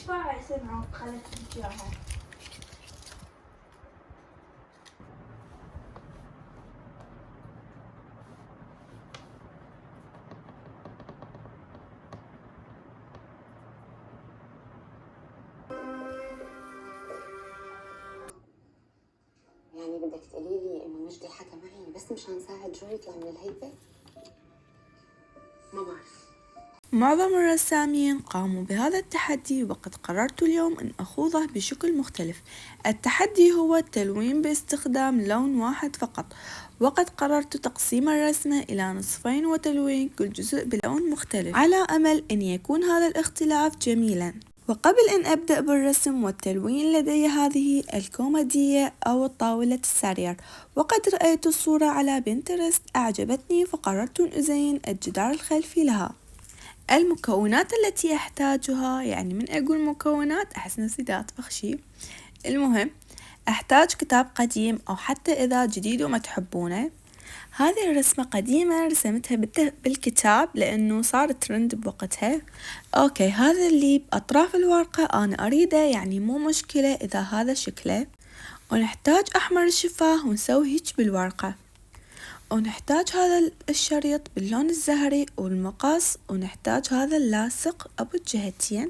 ليش ما يسمعوا خلت الجاهة؟ يعني بدك تقولي لي انه مجدي حكى معي بس مشان ساعد جو يطلع من الهيبة؟ ما بعرف. معظم الرسامين قاموا بهذا التحدي، وقد قررت اليوم أن أخوضه بشكل مختلف. التحدي هو التلوين باستخدام لون واحد فقط، وقد قررت تقسيم الرسمة إلى نصفين وتلوين كل جزء بلون مختلف، على أمل أن يكون هذا الاختلاف جميلا. وقبل أن أبدأ بالرسم والتلوين لدي هذه الكوميدية أو طاولة السرير، وقد رأيت الصورة على بنترست أعجبتني فقررت أن أزين الجدار الخلفي لها. المكونات التي أحتاجها، يعني من أقول مكونات أحس نفسي دا أطبخ شي. المهم أحتاج كتاب قديم أو حتى إذا جديد وما تحبونه. هذه الرسمة قديمة رسمتها بالكتاب لأنه صار ترند بوقتها. أوكي، هذا اللي بأطراف الورقة أنا أريده، يعني مو مشكلة إذا هذا شكله. ونحتاج أحمر الشفاه ونسوي هيك بالورقة، ونحتاج هذا الشريط باللون الزهري والمقص، ونحتاج هذا اللاصق أبو الجهتين.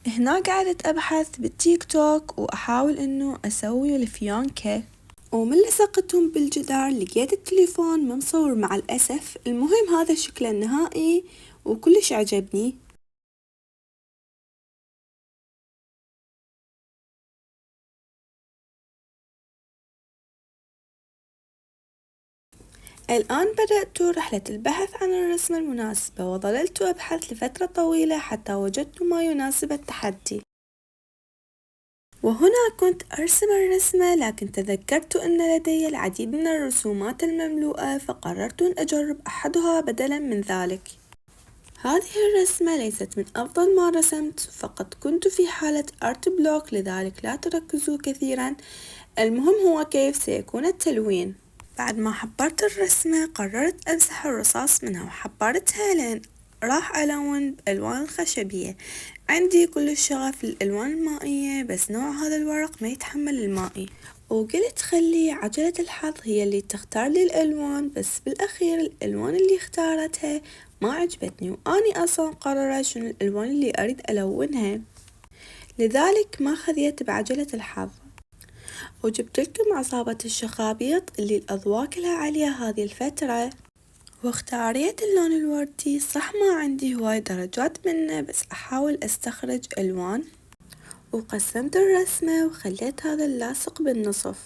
هنا قعدت أبحث بالتيك توك وأحاول إنه أسوي الفيونكة، ومن لصقتهم بالجدار لقيت التليفون مصور مع الأسف. المهم هذا الشكل النهائي وكلش عجبني. الآن بدأت رحلة البحث عن الرسمة المناسبة، وظللت أبحث لفترة طويلة حتى وجدت ما يناسب التحدي. وهنا كنت أرسم الرسمة، لكن تذكرت أن لدي العديد من الرسومات المملوءة فقررت أن أجرب أحدها بدلا من ذلك. هذه الرسمة ليست من أفضل ما رسمت، فقد كنت في حالة أرت بلوك، لذلك لا تركزوا كثيرا. المهم هو كيف سيكون التلوين. بعد ما حبرت الرسمة قررت أمسح الرصاص منها، وحبرتها لأن راح ألون بألوان الخشبية. عندي كل الشغف للألوان المائية، بس نوع هذا الورق ما يتحمل المائي، وقلت خلي عجلة الحظ هي اللي تختار لي الألوان. بس بالأخير الألوان اللي اختارتها ما عجبتني، وأني أصلا قررت شنو الألوان اللي أريد ألونها، لذلك ما خذيت بعجلة الحظ. وجبت لكم عصابة الشخابيط اللي الأضواء كلها عالية هذه الفترة، واختاريت اللون الوردي. صح ما عندي هواي درجات منه، بس أحاول أستخرج ألوان. وقسمت الرسمة وخليت هذا اللاصق بالنصف.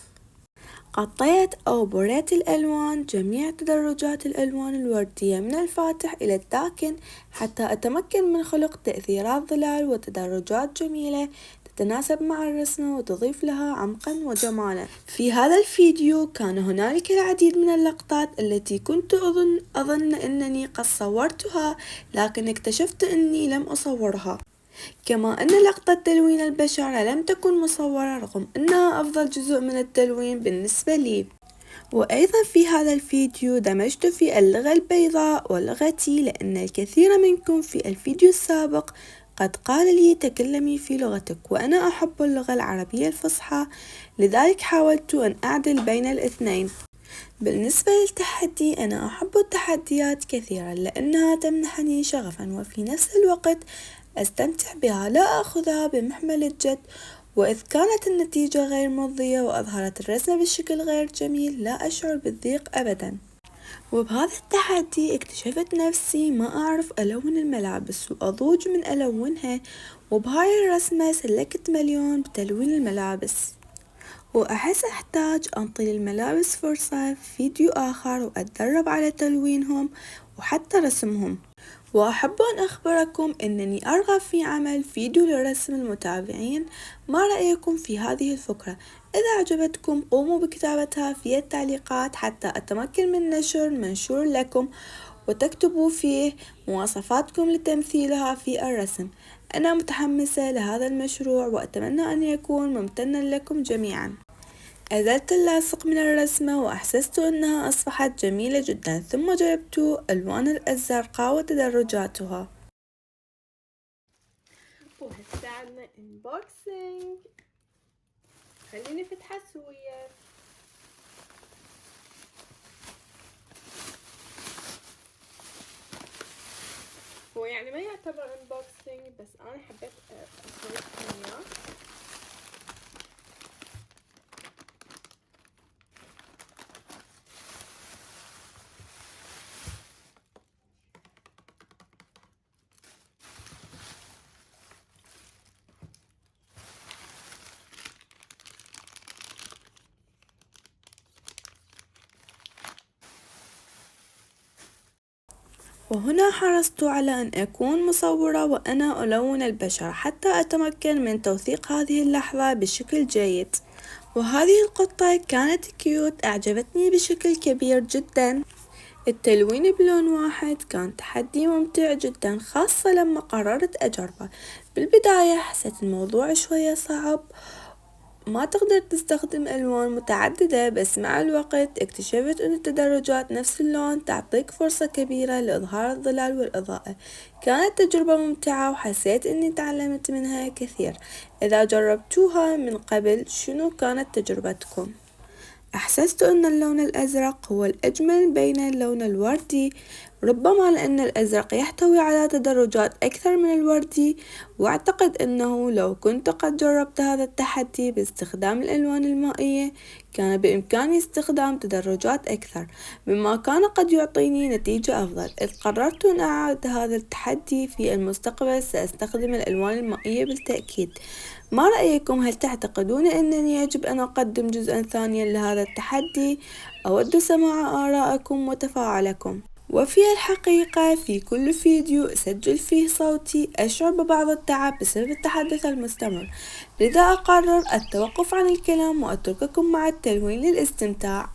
قطيت أو بريت الألوان، جميع تدرجات الألوان الوردية من الفاتح إلى الداكن، حتى أتمكن من خلق تأثيرات ظلال وتدرجات جميلة تتناسب مع الرسمة وتضيف لها عمقا وجمالا. في هذا الفيديو كان هنالك العديد من اللقطات التي كنت أظن أنني قد صورتها، لكن اكتشفت أني لم أصورها. كما أن لقطة تلوين البشرة لم تكن مصورة، رغم أنها أفضل جزء من التلوين بالنسبة لي. وأيضا في هذا الفيديو دمجت في اللغة البيضاء ولغتي، لأن الكثير منكم في الفيديو السابق قد قال لي تكلمي في لغتك، وأنا أحب اللغة العربية الفصحى، لذلك حاولت أن أعدل بين الاثنين. بالنسبة للتحدي، أنا أحب التحديات كثيرا لأنها تمنحني شغفا، وفي نفس الوقت أستمتع بها، لا أخذها بمحمل الجد. وإذ كانت النتيجة غير مرضية وأظهرت الرسمة بشكل غير جميل، لا أشعر بالضيق أبدا. وبهذا التحدي اكتشفت نفسي ما أعرف ألون الملابس وأضوج من ألونها، وبهاي الرسمة سلكت مليون بتلوين الملابس. وأحس أحتاج أنطي للملابس فرصة في فيديو آخر وأتدرب على تلوينهم وحتى رسمهم. وأحب أن أخبركم أنني أرغب في عمل فيديو لرسم المتابعين. ما رأيكم في هذه الفكرة؟ إذا عجبتكم قوموا بكتابتها في التعليقات حتى أتمكن من نشر منشور لكم، وتكتبوا فيه مواصفاتكم لتمثيلها في الرسم. أنا متحمسة لهذا المشروع وأتمنى أن يكون ممتنا لكم جميعا. أزلت اللاصق من الرسمة وأحسست أنها أصبحت جميلة جدا، ثم جربت ألوان الزرقاء وتدرجاتها. عنا unboxing. خليني نفتحها سويا. هو يعني ما يعتبر unboxing بس أنا حبيت أسويكم إياه. وهنا حرصت على أن أكون مصورة وأنا ألون البشرة حتى أتمكن من توثيق هذه اللحظة بشكل جيد. وهذه القطة كانت كيوت، أعجبتني بشكل كبير جدا. التلوين بلون واحد كان تحدي ممتع جدا، خاصة لما قررت أجربه. بالبداية حسيت الموضوع شوية صعب، ما تقدر تستخدم ألوان متعددة، بس مع الوقت اكتشفت أن التدرجات نفس اللون تعطيك فرصة كبيرة لإظهار الظلال والإضاءة. كانت تجربة ممتعة وحسيت أني تعلمت منها كثير. إذا جربتوها من قبل شنو كانت تجربتكم؟ أحسست أن اللون الأزرق هو الأجمل بين اللون الوردي، ربما لأن الأزرق يحتوي على تدرجات أكثر من الوردي، وأعتقد أنه لو كنت قد جربت هذا التحدي باستخدام الألوان المائية كان بإمكاني استخدام تدرجات أكثر، مما كان قد يعطيني نتيجة أفضل. إذ قررت أن أعد هذا التحدي في المستقبل سأستخدم الألوان المائية بالتأكيد. ما رأيكم؟ هل تعتقدون أنني يجب أن أقدم جزءا ثانيا لهذا التحدي؟ أود سماع آراءكم وتفاعلكم. وفي الحقيقة في كل فيديو أسجل فيه صوتي أشعر ببعض التعب بسبب التحدث المستمر، لذا أقرر التوقف عن الكلام وأترككم مع التلوين للاستمتاع.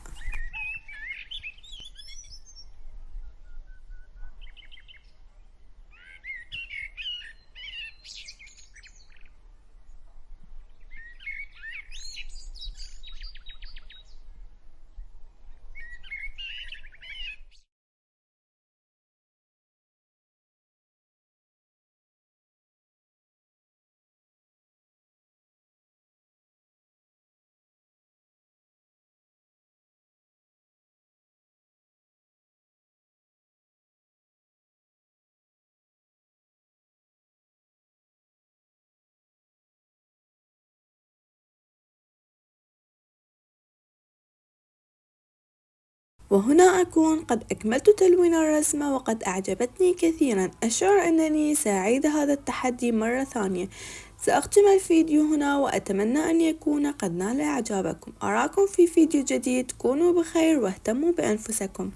وهنا أكون قد أكملت تلوين الرسمة وقد أعجبتني كثيرا. أشعر أنني سأعيد هذا التحدي مرة ثانية. سأختم الفيديو هنا وأتمنى أن يكون قد نال إعجابكم. أراكم في فيديو جديد. كونوا بخير واهتموا بأنفسكم.